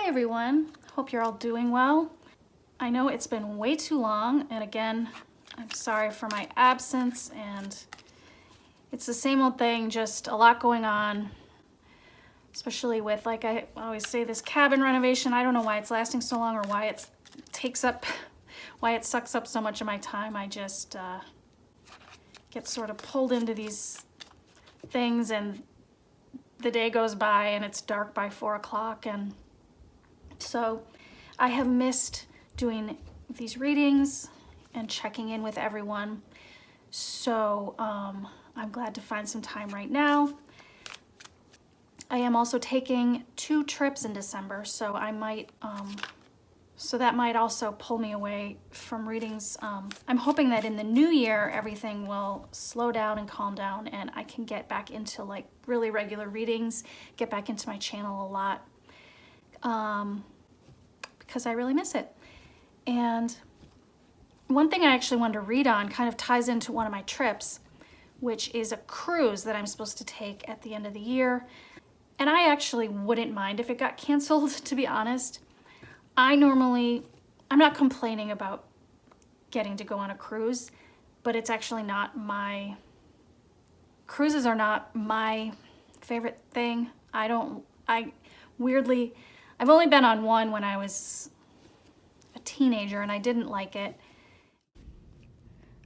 Hi everyone, hope you're all doing well. I know it's been way too long, and again, I'm sorry for my absence, and it's the same old thing, just a lot going on, especially with, like I always say, this cabin renovation. I don't know why it's lasting so long or why it sucks up so much of my time. I just get sort of pulled into these things, and the day goes by and it's dark by 4 o'clock, and so I have missed doing these readings and checking in with everyone. So I'm glad to find some time right now. I am also taking 2 trips in December, so I might, so that might also pull me away from readings. I'm hoping that in the new year, everything will slow down and calm down, and I can get back into like really regular readings, get back into my channel a lot. Because I really miss it. And one thing I actually wanted to read on kind of ties into one of my trips, which is a cruise that I'm supposed to take at the end of the year. And I actually wouldn't mind if it got canceled, to be honest. I'm not complaining about getting to go on a cruise, but it's actually not cruises are not my favorite thing. I've only been on one when I was a teenager, and I didn't like it.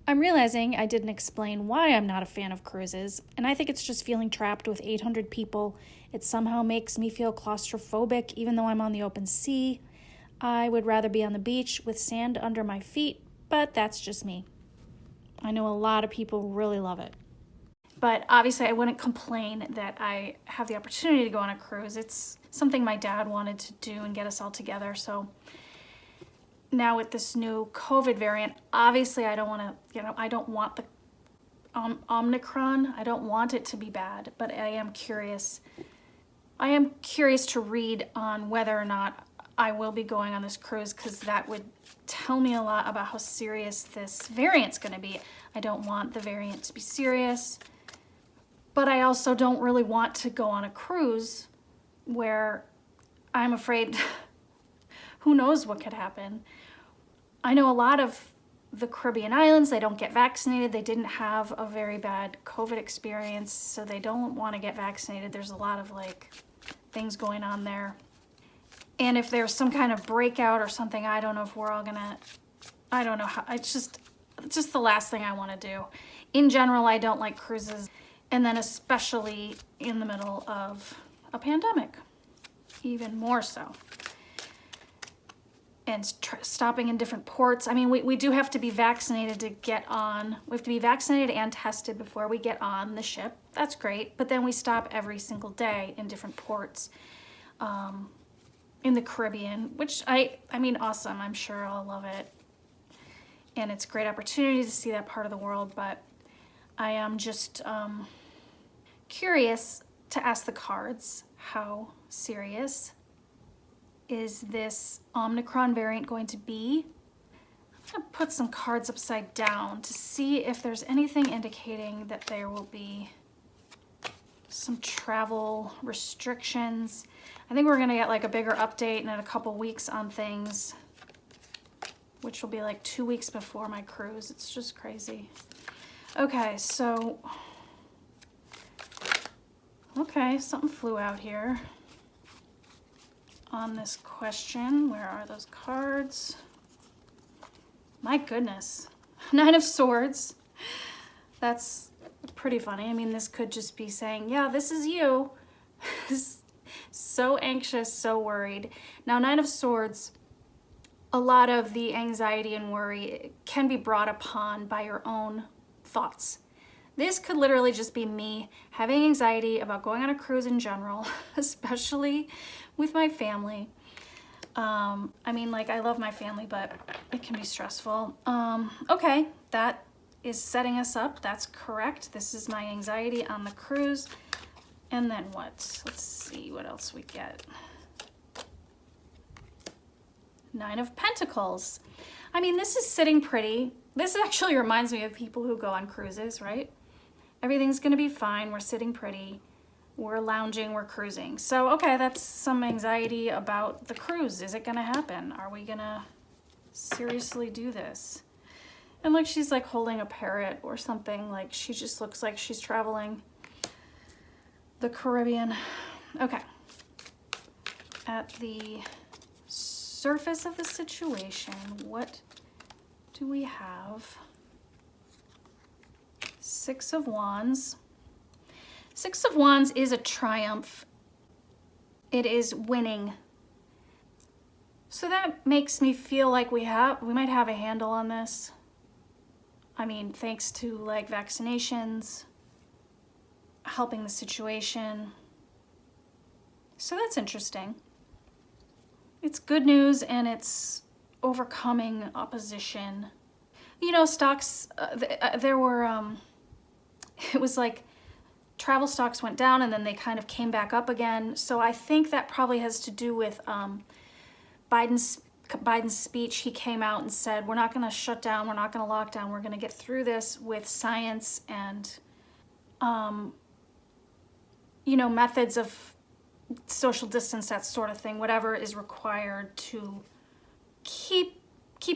I'm realizing I didn't explain why I'm not a fan of cruises, and I think it's just feeling trapped with 800 people. It somehow makes me feel claustrophobic, even though I'm on the open sea. I would rather be on the beach with sand under my feet, but that's just me. I know a lot of people really love it. But obviously I wouldn't complain that I have the opportunity to go on a cruise. It's something my dad wanted to do and get us all together. So now with this new COVID variant, obviously I don't want to, I don't want the Omicron. I don't want it to be bad, but I am curious. I am curious to read on whether or not I will be going on this cruise, because that would tell me a lot about how serious this variant's going to be. I don't want the variant to be serious, but I also don't really want to go on a cruise where I'm afraid who knows what could happen. I know a lot of the Caribbean islands, they don't get vaccinated. They didn't have a very bad COVID experience, so they don't want to get vaccinated. There's a lot of like things going on there. And if there's some kind of breakout or something, I don't know if we're all gonna, I don't know how, it's just the last thing I want to do. In general, I don't like cruises, and then especially in the middle of a pandemic, even more so. And stopping in different ports. I mean, we do have to be vaccinated to get on. We have to be vaccinated and tested before we get on the ship. That's great, but then we stop every single day in different ports in the Caribbean, which I mean, awesome. I'm sure I'll love it. And it's a great opportunity to see that part of the world, but I am just curious to ask the cards, how serious is this Omicron variant going to be? I'm gonna put some cards upside down to see if there's anything indicating that there will be some travel restrictions. I think we're gonna get like a bigger update in a couple weeks on things, which will be like 2 weeks before my cruise. It's just crazy. Okay, so, something flew out here on this question. Where are those cards? My goodness. 9 of Swords. That's pretty funny. I mean, this could just be saying, yeah, this is you. So anxious, so worried. Now, 9 of Swords, a lot of the anxiety and worry can be brought upon by your own thoughts. This could literally just be me having anxiety about going on a cruise in general, especially with my family. I mean, like, I love my family, but it can be stressful. Okay, that is setting us up. That's correct. This is my anxiety on the cruise. And then what? Let's see what else we get. 9 of Pentacles. I mean, this is sitting pretty. This actually reminds me of people who go on cruises, right? Everything's gonna be fine. We're sitting pretty. We're lounging, we're cruising. So, okay, that's some anxiety about the cruise. Is it gonna happen? Are we gonna seriously do this? And like she's like holding a parrot or something. Like she just looks like she's traveling the Caribbean. Okay. At the surface of the situation, what do we have? Six of Wands. Six of Wands is a triumph. It is winning. So that makes me feel like we might have a handle on this. I mean, thanks to like vaccinations, helping the situation. So that's interesting. It's good news and it's overcoming opposition. You know, stocks, there were, it was like travel stocks went down and then they kind of came back up again. So I think that probably has to do with Biden's speech. He came out and said, we're not going to shut down, we're not going to lock down, we're going to get through this with science and, you know, methods of social distance, that sort of thing, whatever is required to keep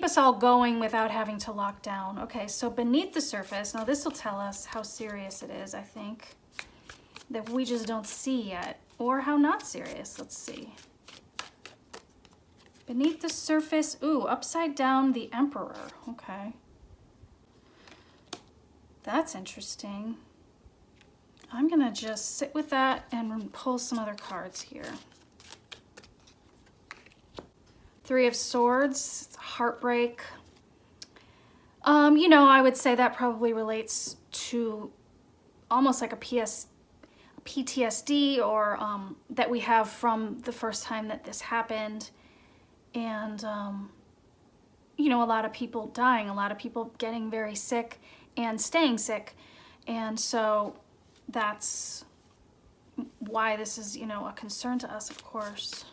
us all going without having to lock down. Okay, so beneath the surface, now this will tell us how serious it is, I think, that we just don't see yet, or how not serious. Let's see. Beneath the surface, ooh, upside down, the Emperor. Okay. That's interesting. I'm gonna just sit with that and pull some other cards here. Three of Swords, heartbreak. You know, I would say that probably relates to almost like a PTSD or that we have from the first time that this happened. And, you know, a lot of people dying, a lot of people getting very sick and staying sick. And so that's why this is, you know, a concern to us, of course.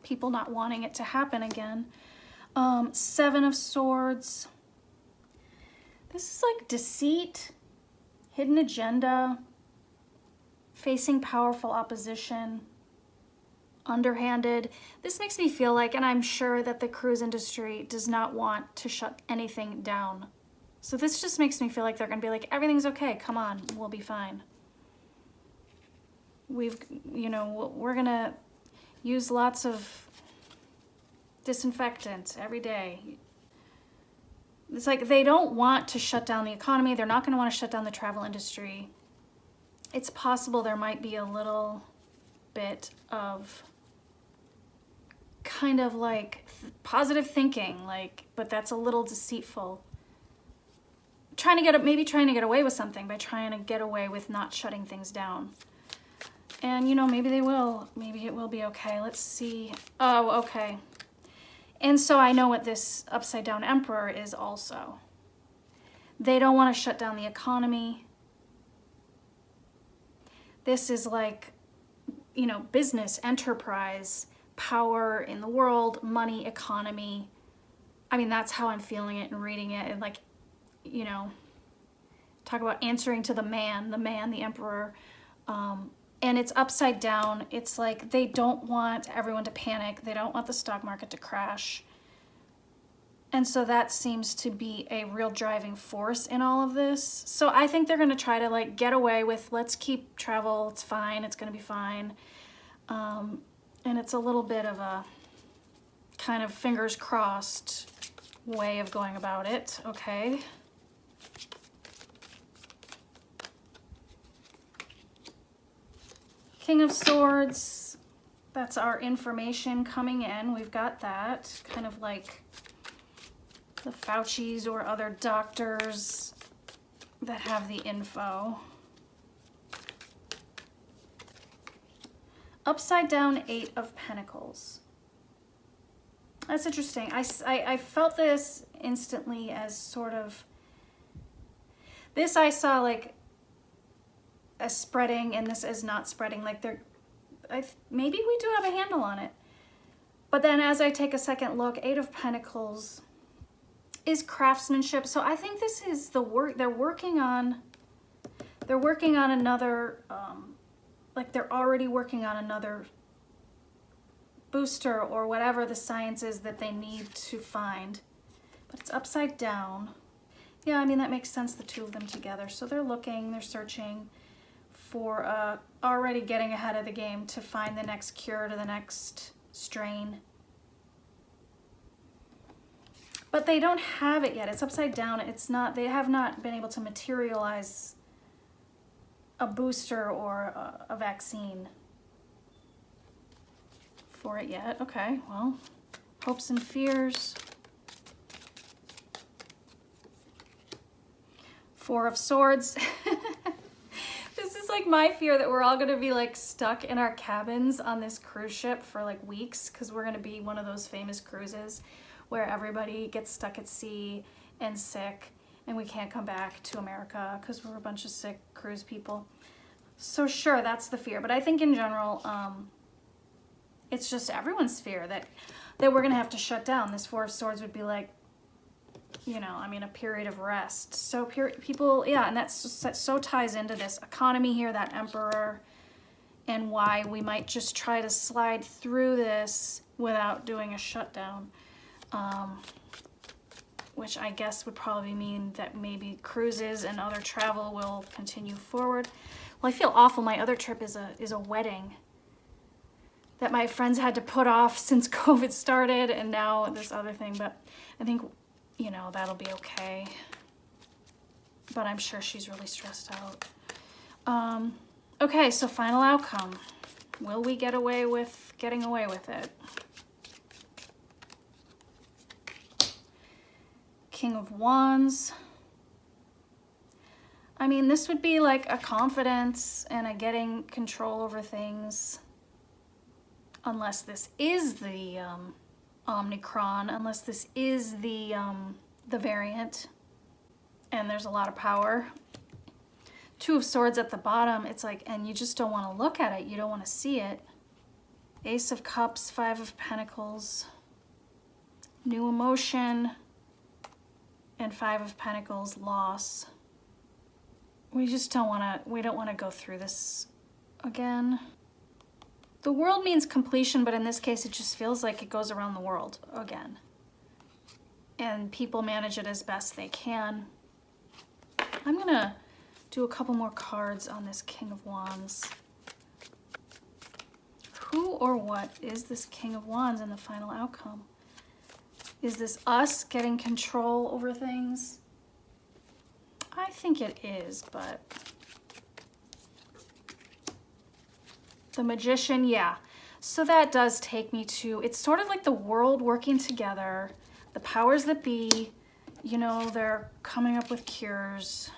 People not wanting it to happen again. Seven of Swords. This is like deceit, hidden agenda, facing powerful opposition, underhanded. This makes me feel like, and I'm sure that the cruise industry does not want to shut anything down. So this just makes me feel like they're gonna be like, everything's okay, come on, we'll be fine. You know, we're gonna use lots of disinfectant every day. It's like they don't want to shut down the economy. They're not gonna want to shut down the travel industry. It's possible there might be a little bit of kind of like positive thinking, like, but that's a little deceitful. Maybe trying to get away with something by trying to get away with not shutting things down. And you know, maybe they will. Maybe it will be okay. Let's see. Oh, okay. And so I know what this upside down Emperor is also. They don't want to shut down the economy. This is like, you know, business, enterprise, power in the world, money, economy. I mean, that's how I'm feeling it and reading it. And like, you know, talk about answering to the man, the Emperor. And it's upside down. It's like they don't want everyone to panic. They don't want the stock market to crash. And so that seems to be a real driving force in all of this. So I think they're gonna try to like get away with, let's keep travel, it's fine, it's gonna be fine. And it's a little bit of a kind of fingers crossed way of going about it, okay? King of Swords, that's our information coming in. We've got that, kind of like the Faucis or other doctors that have the info. Upside down, Eight of Pentacles. That's interesting. I felt this instantly as sort of, this I saw like as spreading and this as not spreading. Like maybe we do have a handle on it. But then as I take a second look, Eight of Pentacles is craftsmanship. So I think this is the work they're working on. they're working on another, like they're already working on another booster or whatever the science is that they need to find. But it's upside down. Yeah, I mean, that makes sense, the two of them together. So they're looking, they're searching for already getting ahead of the game to find the next cure to the next strain. But they don't have it yet. It's upside down. It's not, they have not been able to materialize a booster or a vaccine for it yet. Okay, well, hopes and fears. Four of Swords. This is like my fear, that we're all gonna be like stuck in our cabins on this cruise ship for like weeks, because we're gonna be one of those famous cruises where everybody gets stuck at sea and sick and we can't come back to America because we're a bunch of sick cruise people. So sure, that's the fear. But I think in general, it's just everyone's fear that we're gonna have to shut down. This Four of Swords would be like, you know, I mean, a period of rest. So people, yeah, and that so ties into this economy here, that Emperor, and why we might just try to slide through this without doing a shutdown, which I guess would probably mean that maybe cruises and other travel will continue forward. Well, I feel awful. My other trip is a wedding that my friends had to put off since COVID started, and now this other thing, but I think, you know, that'll be okay. But I'm sure she's really stressed out. Okay, so final outcome. Will we get away with getting away with it? King of Wands. I mean, this would be like a confidence and a getting control over things. Unless this is the Omicron, unless this is the variant, and there's a lot of power. Two of Swords at the bottom, it's like, and you just don't want to look at it, you don't want to see it. Ace of Cups, Five of Pentacles, new emotion, and Five of Pentacles, loss. We just don't want to, we don't want to go through this again. The world means completion, but in this case, it just feels like it goes around the world again. And people manage it as best they can. I'm gonna do a couple more cards on this King of Wands. Who or what is this King of Wands in the final outcome? Is this us getting control over things? I think it is, but the Magician, yeah. So that does take me to, it's sort of like the world working together, the powers that be, you know, they're coming up with cures.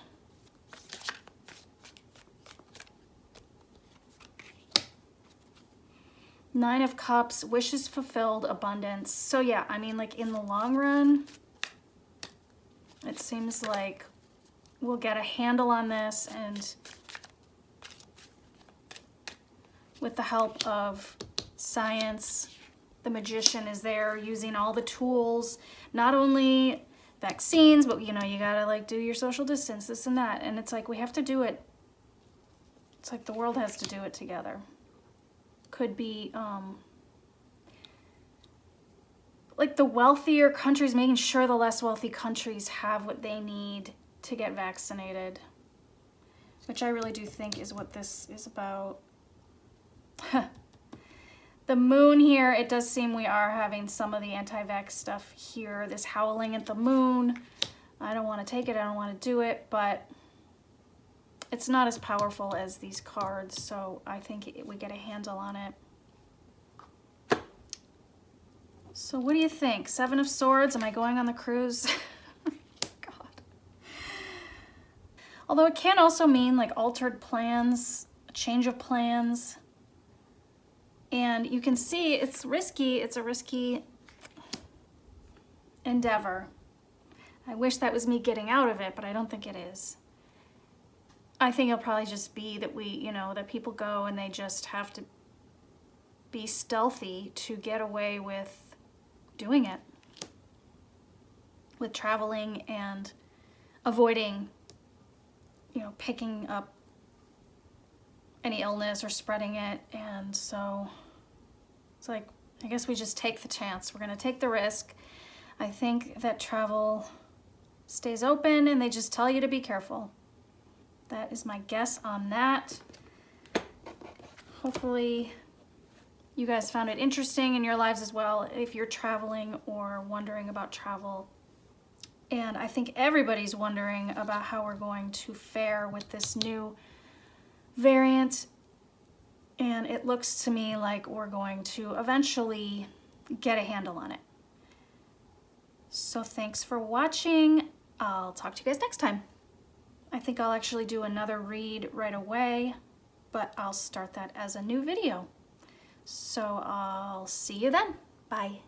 Nine of Cups, wishes fulfilled, abundance. So yeah, I mean, like in the long run, it seems like we'll get a handle on this, and with the help of science, the Magician is there using all the tools, not only vaccines, but you know, you gotta like do your social distance, this and that. And it's like, we have to do it. It's like the world has to do it together. Could be like the wealthier countries making sure the less wealthy countries have what they need to get vaccinated, which I really do think is what this is about. The moon here, it does seem we are having some of the anti-vax stuff here, this howling at the moon. I don't want to take it, I don't want to do it, but it's not as powerful as these cards, so I think we get a handle on it. So what do you think? Seven of Swords, am I going on the cruise? God. Although it can also mean like altered plans, a change of plans. And you can see it's risky, it's a risky endeavor. I wish that was me getting out of it, but I don't think it is. I think it'll probably just be that we, you know, that people go and they just have to be stealthy to get away with doing it, with traveling and avoiding, you know, picking up any illness or spreading it. And so it's like, I guess we just take the chance. We're gonna take the risk. I think that travel stays open and they just tell you to be careful. That is my guess on that. Hopefully you guys found it interesting in your lives as well if you're traveling or wondering about travel. And I think everybody's wondering about how we're going to fare with this new variant. And it looks to me like we're going to eventually get a handle on it. So thanks for watching. I'll talk to you guys next time. I think I'll actually do another read right away, but I'll start that as a new video. So I'll see you then. Bye.